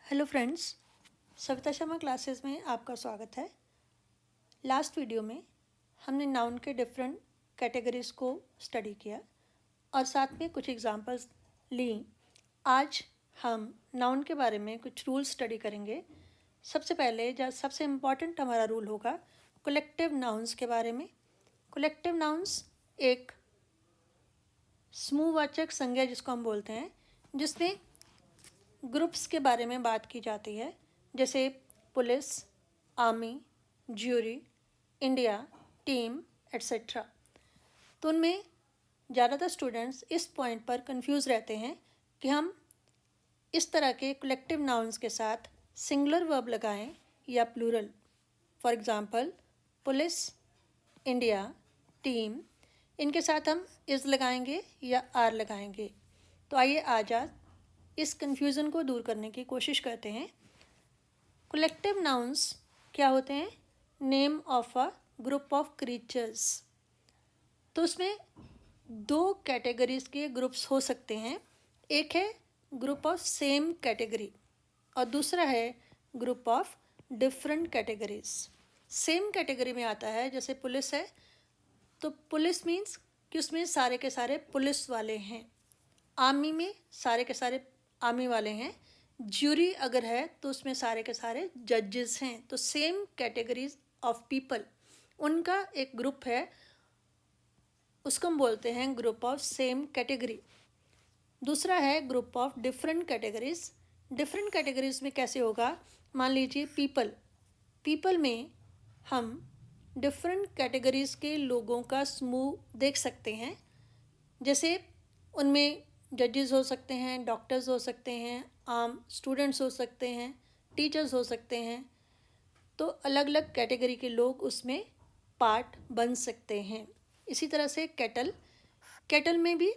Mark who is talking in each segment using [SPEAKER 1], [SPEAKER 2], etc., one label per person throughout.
[SPEAKER 1] Hello friends, Savita Sharma classes में आपका स्वागत है। लास्ट वीडियो में हमने नाउन के डिफरेंट कैटेगरीज को स्टडी किया और साथ में कुछ एग्जांपल्स ली। आज हम नाउन के बारे में कुछ रूल्स स्टडी करेंगे। सबसे पहले जो सबसे इम्पॉर्टेंट हमारा रूल होगा कलेक्टिव नाउन्स के बारे में। कलेक्टिव नाउन्स एक समूहवाचक संज्ञा जिसको हम बोलते हैं, जिसमें ग्रुप्स के बारे में बात की जाती है, जैसे police, army, jury, India, team etcetera. तो उनमें ज़्यादातर स्टूडेंट्स इस पॉइंट पर कंफ्यूज रहते हैं कि हम इस तरह के कलेक्टिव नाउन्स के साथ सिंगुलर वर्ब लगाएं या plural. For example police, India, team, इनके साथ हम इज़ लगाएंगे या आर लगाएंगे। तो आइए आज इस कन्फ्यूज़न को दूर करने की कोशिश करते हैं। कलेक्टिव नाउन्स क्या होते हैं? Name of a group of creatures. तो उसमें दो कैटेगरीज के ग्रुप्स हो सकते हैं। एक है ग्रुप ऑफ सेम कैटेगरी और दूसरा है group of different categories. Same category में आता है, जैसे पुलिस है तो पुलिस मीन्स कि उसमें सारे के सारे पुलिस वाले हैं। आर्मी में सारे के सारे आर्मी वाले हैं। ज्यूरी अगर है तो उसमें सारे के सारे जजेस हैं। तो सेम कैटेगरीज ऑफ पीपल, उनका एक ग्रुप है, उसको हम बोलते हैं ग्रुप ऑफ सेम कैटेगरी। दूसरा है group of different categories. Different categories में कैसे होगा? मान लीजिए पीपल में हम डिफरेंट कैटेगरीज के लोगों का समूह देख सकते हैं। जैसे उनमें जजेस हो सकते हैं, डॉक्टर्स हो सकते हैं, आम स्टूडेंट्स हो सकते हैं, टीचर्स हो सकते हैं। तो अलग अलग कैटेगरी के लोग उसमें पार्ट बन सकते हैं। इसी तरह से कैटल में भी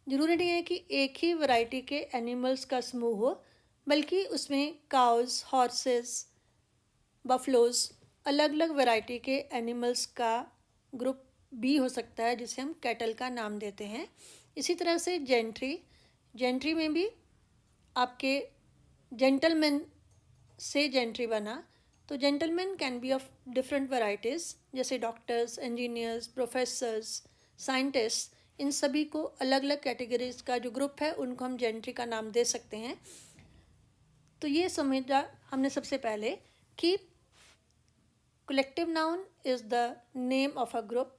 [SPEAKER 1] ज़रूरी नहीं है कि एक ही वैरायटी के एनिमल्स का समूह हो, बल्कि उसमें काउज, हॉर्सेस, बफलोज, अलग अलग वैरायटी के एनिमल्स का ग्रुप भी हो सकता है, जिसे हम कैटल का नाम देते हैं। इसी तरह से जेंट्री में भी आपके जेंटलमैन से जेंट्री बना, तो gentleman can be of different varieties, जैसे डॉक्टर्स, इंजीनियर्स, प्रोफेसर्स, साइंटिस्ट। इन सभी को अलग अलग कैटेगरीज का जो ग्रुप है उनको हम जेंट्री का नाम दे सकते हैं। तो ये समझा हमने सबसे पहले कि collective noun is the name of a group,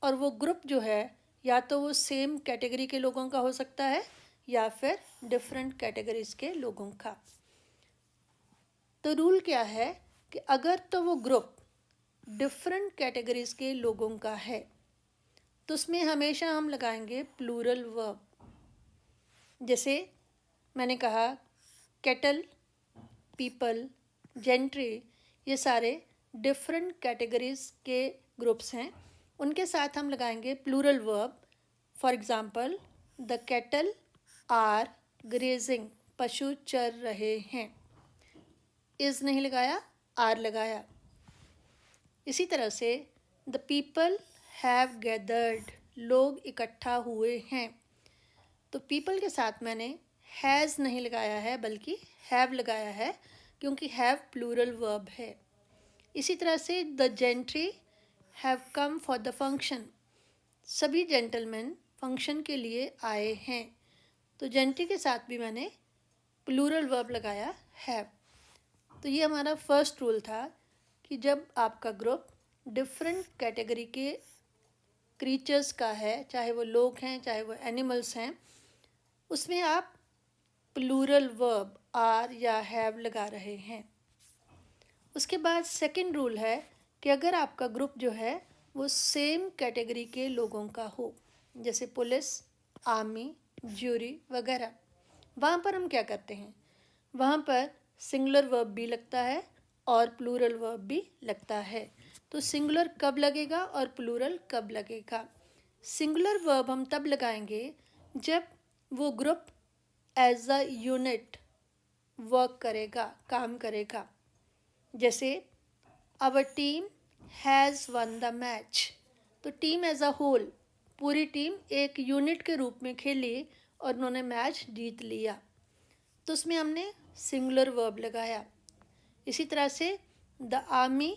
[SPEAKER 1] और वो ग्रुप जो है या तो वो सेम कैटेगरी के लोगों का हो सकता है या फिर डिफरेंट कैटेगरीज के लोगों का। तो रूल क्या है कि अगर तो वो ग्रुप डिफरेंट कैटेगरीज के लोगों का है तो उसमें हमेशा हम लगाएंगे प्लूरल वर्ब। जैसे मैंने कहा कैटल, पीपल, जेंट्री, ये सारे डिफरेंट कैटेगरीज के ग्रुप्स हैं, उनके साथ हम लगाएंगे plural verb. For example the cattle are grazing, पशु चर रहे हैं। इज़ नहीं लगाया, आर लगाया। इसी तरह से द पीपल हैव गैदर्ड, लोग इकट्ठा हुए हैं। तो पीपल के साथ मैंने हैज़ नहीं लगाया है बल्कि हैव लगाया है, क्योंकि हैव प्लूरल वर्ब है। इसी तरह से the gentry have come for the function, सभी जेंटलमैन फंक्शन के लिए आए हैं। तो जेंट्री के साथ भी मैंने प्लूरल वर्ब लगाया हैव। तो ये हमारा फर्स्ट रूल था कि जब आपका ग्रुप डिफरेंट कैटेगरी के क्रीचर्स का है, चाहे वो लोग हैं चाहे वो एनिमल्स हैं, उसमें आप प्लूरल वर्ब आर या हैव लगा रहे हैं। उसके बाद सेकंड रूल है कि अगर आपका ग्रुप जो है वो सेम कैटेगरी के लोगों का हो, जैसे पुलिस, आर्मी, ज्यूरी वगैरह, वहाँ पर हम क्या करते हैं? वहाँ पर सिंगुलर वर्ब भी लगता है और प्लूरल वर्ब भी लगता है। तो सिंगुलर कब लगेगा और प्लूरल कब लगेगा? सिंगुलर वर्ब हम तब लगाएंगे जब वो group as a unit work करेगा, काम करेगा। जैसे our team has won the match, तो टीम एज अ होल, पूरी टीम एक यूनिट के रूप में खेली और उन्होंने मैच जीत लिया। तो उसमें हमने सिंगुलर वर्ब लगाया। इसी तरह से the army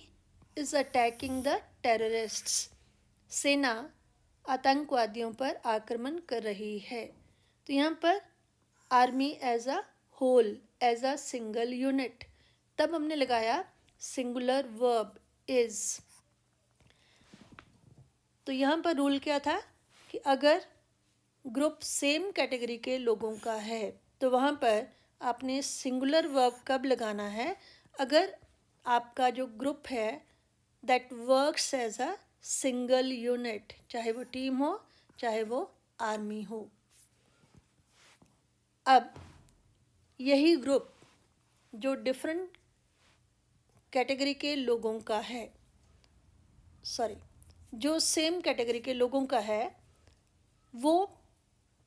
[SPEAKER 1] is attacking the terrorists, सेना आतंकवादियों पर आक्रमण कर रही है। तो यहाँ पर army as a whole, as a single unit, तब हमने लगाया सिंगुलर वर्ब इज़। तो यहाँ पर रूल क्या था कि अगर ग्रुप सेम कैटेगरी के लोगों का है तो वहाँ पर आपने सिंगुलर वर्ब कब लगाना है, अगर आपका जो ग्रुप है that works as a single unit, चाहे वो टीम हो चाहे वो आर्मी हो। अब यही ग्रुप जो डिफरेंट कैटेगरी के लोगों का है, जो सेम कैटेगरी के लोगों का है, वो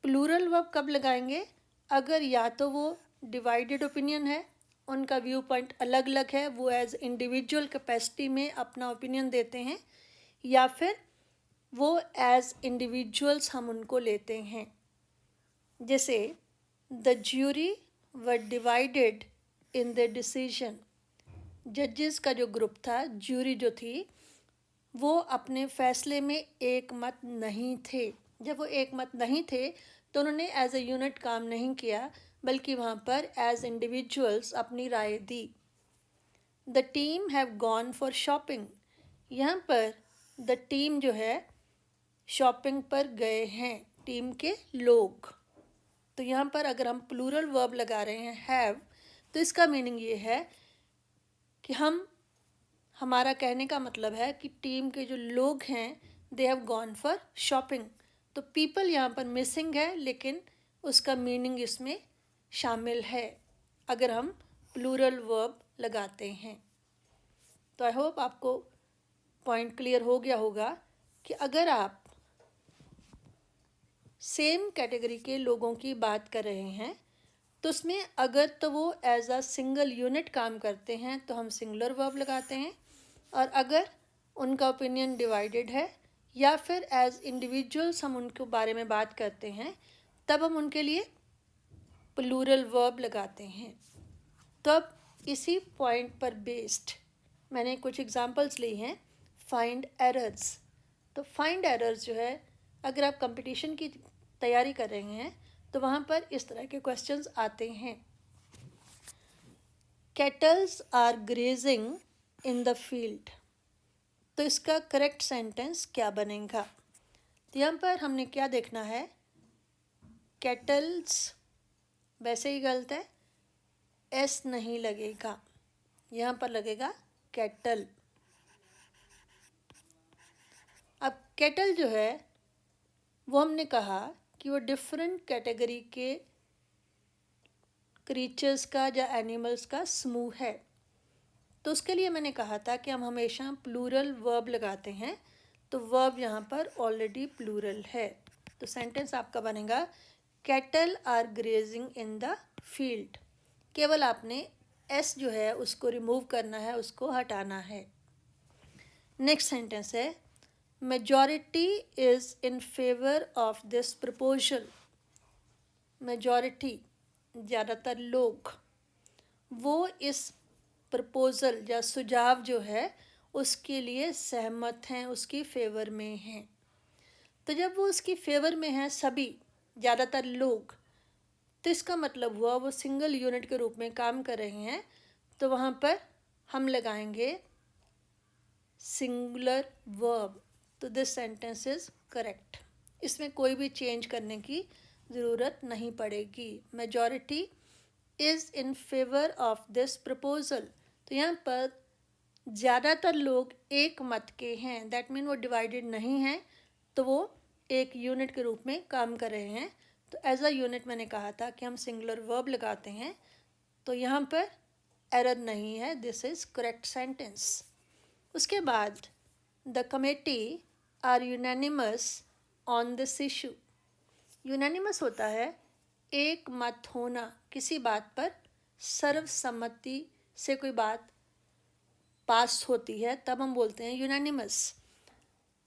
[SPEAKER 1] प्लूरल वर्ब कब लगाएंगे, अगर या तो वो डिवाइडेड ओपिनियन है, उनका व्यू पॉइंट अलग अलग है, वो एज इंडिविजुअल कैपेसिटी में अपना ओपिनियन देते हैं, या फिर वो एज इंडिविजुअल्स हम उनको लेते हैं। जैसे the jury were divided in the decision, जजेस का जो ग्रुप था, ज्यूरी जो थी, वो अपने फैसले में एक मत नहीं थे। जब वो एक मत नहीं थे तो उन्होंने एज ए यूनिट काम नहीं किया, बल्कि वहाँ पर एज इंडिविजुअल्स अपनी राय दी। The team have gone for shopping, यहाँ पर द टीम जो है शॉपिंग पर गए हैं, टीम के लोग। तो यहाँ पर अगर हम प्लूरल वर्ब लगा रहे हैं हैव, तो इसका मीनिंग ये है कि हमारा कहने का मतलब है कि टीम के जो लोग हैं they have gone for shopping. तो पीपल यहाँ पर मिसिंग है, लेकिन उसका मीनिंग इसमें शामिल है अगर हम प्लूरल वर्ब लगाते हैं। तो आई होप आपको पॉइंट क्लियर हो गया होगा कि अगर आप सेम कैटेगरी के लोगों की बात कर रहे हैं तो उसमें अगर तो वो एज अ सिंगल यूनिट काम करते हैं तो हम सिंगुलर वर्ब लगाते हैं, और अगर उनका ओपिनियन डिवाइडेड है या फिर एज इंडिविजुअल्स हम उनके बारे में बात करते हैं तब हम उनके लिए प्लूरल वर्ब लगाते हैं। तो अब इसी पॉइंट पर बेस्ड मैंने कुछ एग्जांपल्स ली हैं फाइंड एरर्स। तो फाइंड एरर्स जो है, अगर आप कंपटीशन की तैयारी कर रहे हैं तो वहाँ पर इस तरह के क्वेश्चंस आते हैं। Cattles are grazing in the field, तो इसका करेक्ट सेंटेंस क्या बनेगा। तो यहाँ पर हमने क्या देखना है, कैटल्स वैसे ही गलत है, एस नहीं लगेगा, यहाँ पर लगेगा कैटल। अब कैटल जो है वो हमने कहा कि वो डिफरेंट कैटेगरी के क्रीचर्स का या एनिमल्स का समूह है। तो उसके लिए मैंने कहा था कि हम हमेशा प्लूरल वर्ब लगाते हैं, तो वर्ब यहाँ पर ऑलरेडी प्लूरल है। तो सेंटेंस आपका बनेगा cattle are grazing in the field. केवल आपने एस जो है उसको रिमूव करना है, उसको हटाना है। नेक्स्ट सेंटेंस है majority is in favour of this proposal. Majority ज़्यादातर लोग, वो इस प्रपोज़ल या सुझाव जो है उसके लिए सहमत हैं, उसकी फेवर में हैं। तो जब वो उसकी फेवर में हैं सभी ज़्यादातर लोग, तो इसका मतलब हुआ वो सिंगल यूनिट के रूप में काम कर रहे हैं, तो वहाँ पर हम लगाएंगे सिंगुलर वर्ब। तो दिस सेंटेंस इज़ करेक्ट, इसमें कोई भी चेंज करने की ज़रूरत नहीं पड़ेगी। Majority is in favour of this proposal, तो यहाँ पर ज़्यादातर लोग एक मत के हैं, दैट मीन वो डिवाइडेड नहीं हैं, तो वो एक यूनिट के रूप में काम कर रहे हैं। तो एज अ यूनिट मैंने कहा था कि हम सिंगुलर वर्ब लगाते हैं, तो यहाँ पर एरर नहीं है, दिस इज़ करेक्ट सेंटेंस। उसके बाद the committee are unanimous on this issue. Unanimous होता है एक मत होना, किसी बात पर सर्वसम्मति से कोई बात पास होती है तब हम बोलते हैं यूनानिमस।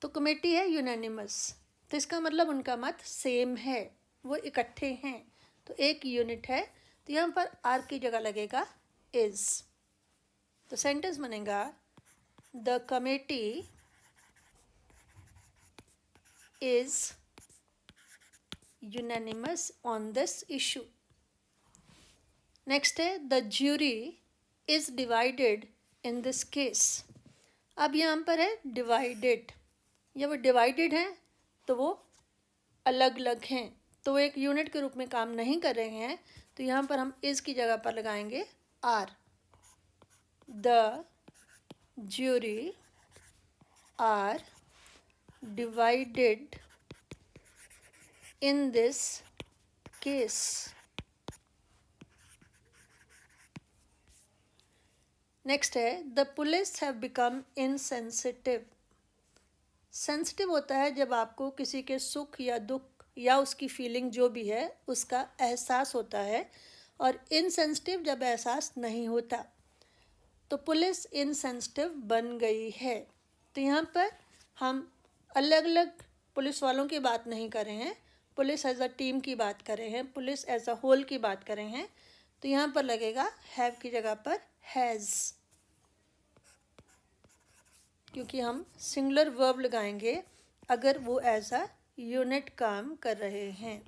[SPEAKER 1] तो कमेटी है यूनानिमस, तो इसका मतलब उनका मत सेम है, वो इकट्ठे हैं, तो एक यूनिट है, तो यहाँ पर आर की जगह लगेगा इज। तो सेंटेंस बनेगा the committee is unanimous on this issue. Next है the jury is divided in this case. अब यहाँ पर है डिवाइडेड, या वो डिवाइडेड हैं तो वो अलग अलग हैं, तो वो एक यूनिट के रूप में काम नहीं कर रहे हैं। तो यहाँ पर हम इज की जगह पर लगाएंगे are. The jury are divided in this case. Next है the police have become insensitive. Sensitive होता है जब आपको किसी के सुख या दुख या उसकी फीलिंग जो भी है उसका एहसास होता है, और इनसेंसिटिव जब एहसास नहीं होता। तो पुलिस इनसेंसिटिव बन गई है। तो यहाँ पर हम अलग अलग पुलिस वालों की बात नहीं कर रहे हैं, पुलिस एज अ टीम की बात कर रहे हैं, पुलिस एज अ होल की बात कर रहे हैं। तो यहाँ पर लगेगा हैव की जगह पर हैज़, क्योंकि हम सिंगुलर वर्ब लगाएंगे अगर वो एज अ यूनिट काम कर रहे हैं।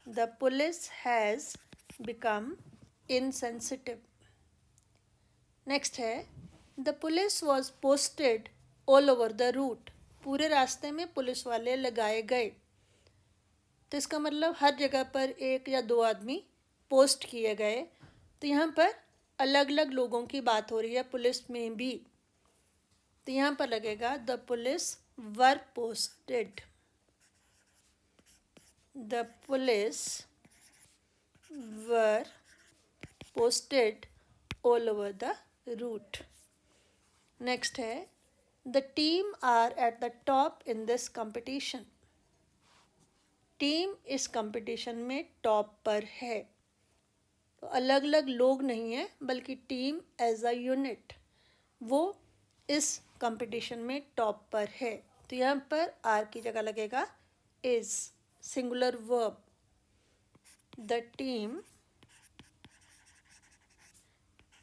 [SPEAKER 1] The police has become insensitive. Next है the police was posted all over the route. पूरे रास्ते में पुलिस वाले लगाए गए। तो इसका मतलब हर जगह पर एक या दो आदमी पोस्ट किए गए। तो यहाँ पर अलग अलग लोगों की बात हो रही है पुलिस में भी। तो यहाँ पर लगेगा the police were posted. The police were posted all over the route. Next है the team are at the top in this competition. Team इस कंपटीशन में टॉप पर है। तो अलग अलग लोग नहीं हैं बल्कि टीम एज अ यूनिट वो इस कंपटीशन में टॉप पर है। तो यहाँ पर आर की जगह लगेगा is, singular verb. The team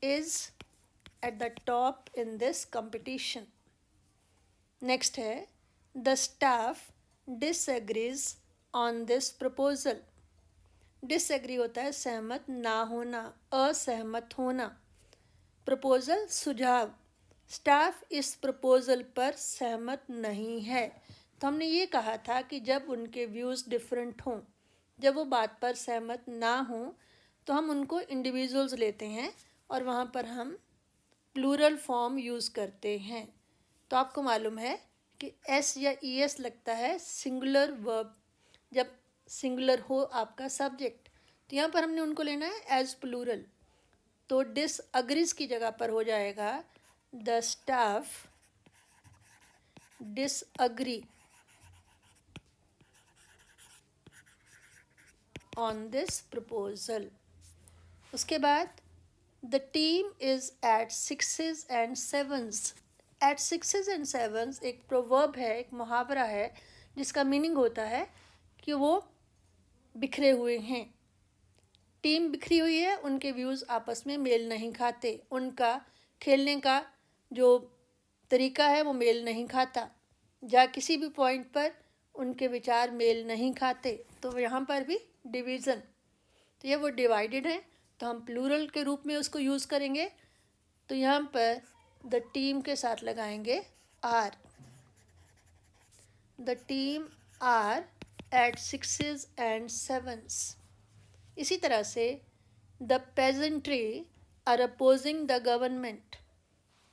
[SPEAKER 1] is at the top in this competition. Next है the staff disagrees on this proposal. Disagree होता है सहमत ना होना, असहमत होना। प्रपोजल सुझाव, स्टाफ इस प्रपोजल पर सहमत नहीं है। तो हमने ये कहा था कि जब उनके व्यूज़ डिफरेंट हों, जब वो बात पर सहमत ना हों, तो हम उनको इंडिविजुअल्स लेते हैं और वहाँ पर हम प्लूरल फॉर्म यूज़ करते हैं। तो आपको मालूम है कि एस या ई एस लगता है सिंगुलर वर्ब जब सिंगुलर हो आपका सब्जेक्ट। तो यहाँ पर हमने उनको लेना है एज प्लूरल। तो डिसअग्रीज की जगह पर हो जाएगा the staff disagree on this proposal. उसके बाद the team is at sixes and sevens. At sixes and sevens एक प्रोवर्ब है, एक मुहावरा है जिसका मीनिंग होता है कि वो बिखरे हुए हैं। टीम बिखरी हुई है, उनके व्यूज़ आपस में मेल नहीं खाते, उनका खेलने का जो तरीका है वो मेल नहीं खाता, या किसी भी पॉइंट पर उनके विचार मेल नहीं खाते। तो यहाँ पर भी डिवीज़न, तो ये वो डिवाइडेड है, तो हम प्लूरल के रूप में उसको यूज़ करेंगे। तो यहाँ पर द टीम के साथ लगाएंगे are. The team are at sixes and sevens. इसी तरह से the peasantry are opposing the government.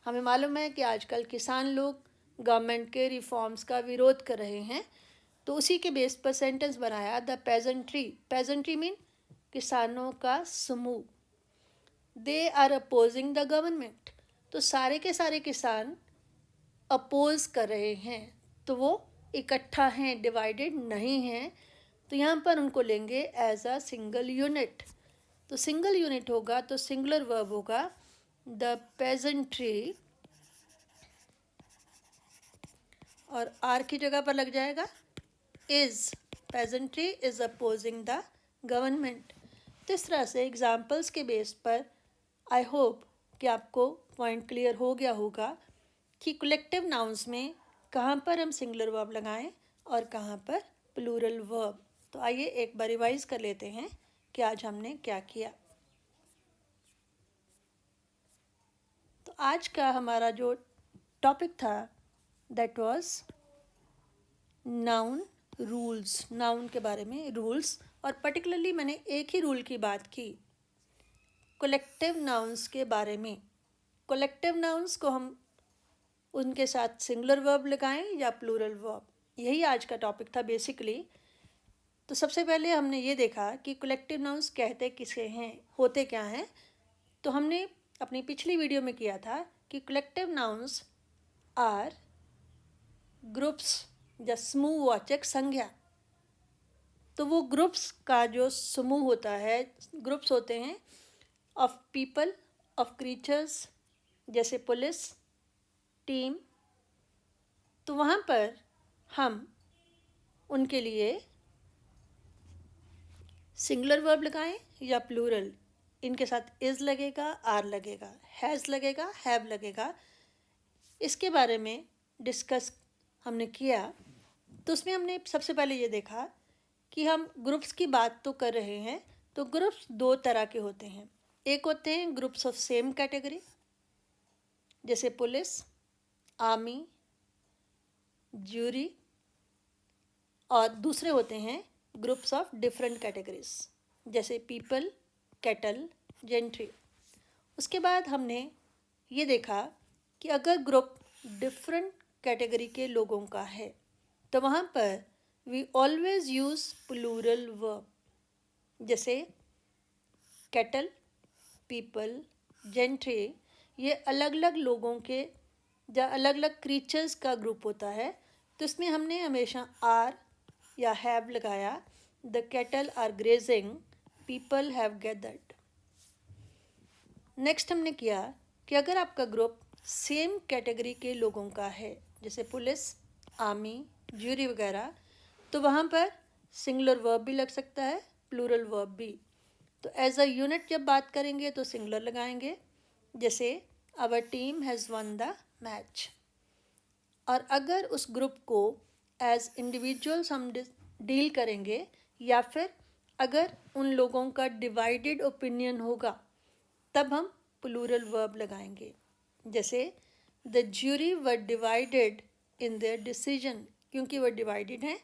[SPEAKER 1] हमें मालूम है कि आजकल किसान लोग गवर्नमेंट के रिफॉर्म्स का विरोध कर रहे हैं। तो उसी के बेस पर सेंटेंस बनाया द पेजेंट्री। पेजेंट्री मीन किसानों का समूह। They are opposing the government, तो सारे के सारे किसान अपोज कर रहे हैं, तो वो इकट्ठा हैं, डिवाइडेड नहीं हैं। तो यहाँ पर उनको लेंगे एज अ सिंगल यूनिट। तो सिंगल यूनिट होगा तो सिंगुलर वर्ब होगा द पेजेंट्री, और आर की जगह पर लग जाएगा is. Pageantry is opposing the government. तो इस तरह से एग्जाम्पल्स के बेस पर आई होप कि आपको पॉइंट क्लियर हो गया होगा कि कलेक्टिव नाउन्स में कहाँ पर हम सिंगुलर वर्ब लगाएं और कहाँ पर प्लूरल वर्ब। तो आइए एक बार रिवाइज कर लेते हैं कि आज हमने क्या किया। तो आज का हमारा जो टॉपिक था that was noun rules, noun के बारे में रूल्स, और पर्टिकुलरली मैंने एक ही रूल की बात की कलेक्टिव नाउन्स के बारे में। कलेक्टिव नाउन्स को हम उनके साथ सिंगुलर वर्ब लगाएं या प्लूरल वर्ब, यही आज का टॉपिक था बेसिकली। तो सबसे पहले हमने ये देखा कि कलेक्टिव नाउन्स कहते किसे हैं, होते क्या हैं। तो हमने अपनी पिछली वीडियो में किया था कि कलेक्टिव नाउन्स आर ग्रुप्स या समूहवाचक संज्ञा। तो वो ग्रुप्स का जो समूह होता है, ग्रुप्स होते हैं ऑफ पीपल, ऑफ क्रीचर्स, जैसे पुलिस, टीम। तो वहाँ पर हम उनके लिए सिंगुलर वर्ब लगाएं या प्लूरल, इनके साथ इज़ लगेगा, आर लगेगा, हैज़ लगेगा, हैव लगेगा, इसके बारे में डिस्कस हमने किया। तो उसमें हमने सबसे पहले ये देखा कि हम ग्रुप्स की बात तो कर रहे हैं, तो ग्रुप्स दो तरह के होते हैं। एक होते हैं ग्रुप्स ऑफ सेम कैटेगरी, जैसे पुलिस, आर्मी, ज्यूरी, और दूसरे होते हैं ग्रुप्स ऑफ डिफरेंट कैटेगरीज, जैसे पीपल, कैटल, जेंट्री। उसके बाद हमने ये देखा कि अगर ग्रुप डिफरेंट कैटेगरी के लोगों का है तो वहाँ पर we always use plural verb, जैसे कैटल, पीपल, जेंट्री, ये अलग अलग लोगों के या अलग अलग क्रीचर्स का ग्रुप होता है। तो इसमें हमने हमेशा आर या हैव लगाया। The cattle are grazing, people have gathered. Next हमने किया कि अगर आपका ग्रुप सेम कैटेगरी के लोगों का है, जैसे पुलिस, आर्मी, ज्यूरी वगैरह, तो वहाँ पर सिंगुलर वर्ब भी लग सकता है, प्लूरल वर्ब भी। तो एज अ यूनिट जब बात करेंगे तो सिंगुलर लगाएंगे, जैसे our team has won the match. और अगर उस ग्रुप को एज इंडिविजुअल्स हम डील करेंगे या फिर अगर उन लोगों का डिवाइडेड ओपिनियन होगा तब हम प्लूरल वर्ब लगाएंगे, जैसे the jury were divided in their decision. क्योंकि वह डिवाइडेड हैं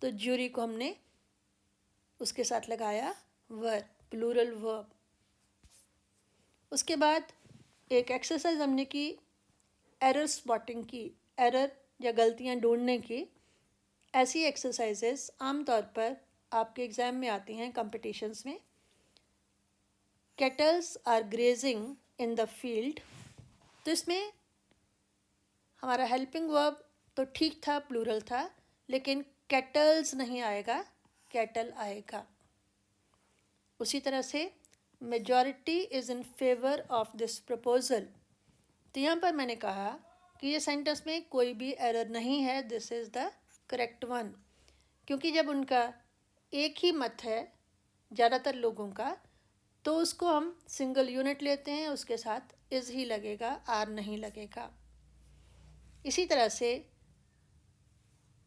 [SPEAKER 1] तो ज्यूरी को हमने उसके साथ लगाया वर, प्लूरल वर्ब। उसके बाद एक एक्सरसाइज हमने की एरर स्पॉटिंग की, एरर या गलतियाँ ढूंढने की। ऐसी एक्सरसाइजेस आमतौर पर आपके एग्ज़ाम में आती हैं कॉम्पिटिशन्स में। Cattles are grazing in the field, तो इसमें हमारा हेल्पिंग वर्ब तो ठीक था, प्लूरल था, लेकिन कैटल्स नहीं आएगा, कैटल आएगा। उसी तरह से majority is in favour of this proposal, तो यहाँ पर मैंने कहा कि ये सेंटेंस में कोई भी एरर नहीं है, this is the correct one. क्योंकि जब उनका एक ही मत है ज़्यादातर लोगों का, तो उसको हम सिंगल यूनिट लेते हैं, उसके साथ इज़ ही लगेगा, आर नहीं लगेगा। इसी तरह से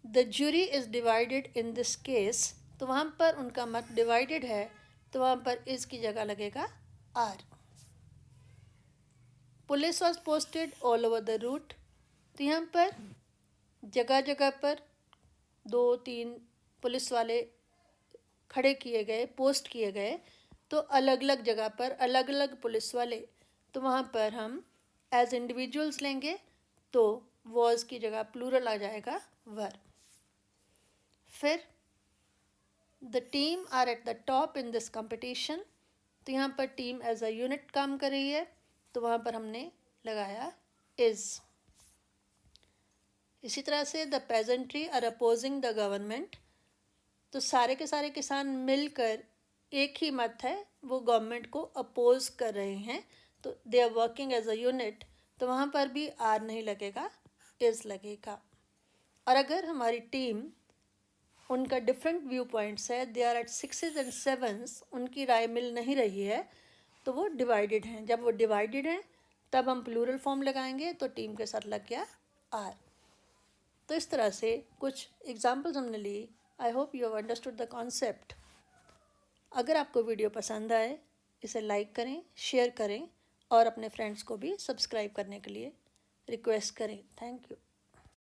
[SPEAKER 1] the jury is divided in this case, तो वहाँ पर उनका मत डिवाइडेड है, तो वहाँ पर इज़ की जगह लगेगा are. Police was posted all over the route, तो यहाँ पर जगह जगह पर 2-3 पुलिस वाले खड़े किए गए, पोस्ट किए गए, तो अलग अलग जगह पर अलग अलग पुलिस वाले, तो वहाँ पर हम एज इंडिविजुअल्स लेंगे, तो वॉज की जगह प्लूरल आ जाएगा वर। फिर the team are at the top in this competition, तो यहाँ पर टीम एज अ यूनिट काम कर रही है, तो वहाँ पर हमने लगाया इज़। इसी तरह से the peasantry are opposing the government, तो सारे के सारे किसान मिलकर एक ही मत है, वो गवर्नमेंट को अपोज कर रहे हैं, तो they are working as a unit, तो वहाँ पर भी आर नहीं लगेगा, इज़ लगेगा। और अगर हमारी टीम उनका डिफरेंट व्यू पॉइंट्स है, they are eight 6s and 7s, उनकी राय मिल नहीं रही है, तो वो डिवाइडेड हैं। जब वो डिवाइडेड हैं तब हम प्लूरल फॉर्म लगाएंगे, तो टीम के साथ लग गया आर। तो इस तरह से कुछ एग्जाम्पल्स हमने ली। I hope you have understood the concept. अगर आपको वीडियो पसंद आए इसे लाइक करें, शेयर करें और अपने फ्रेंड्स को भी सब्सक्राइब करने के लिए रिक्वेस्ट करें। Thank you.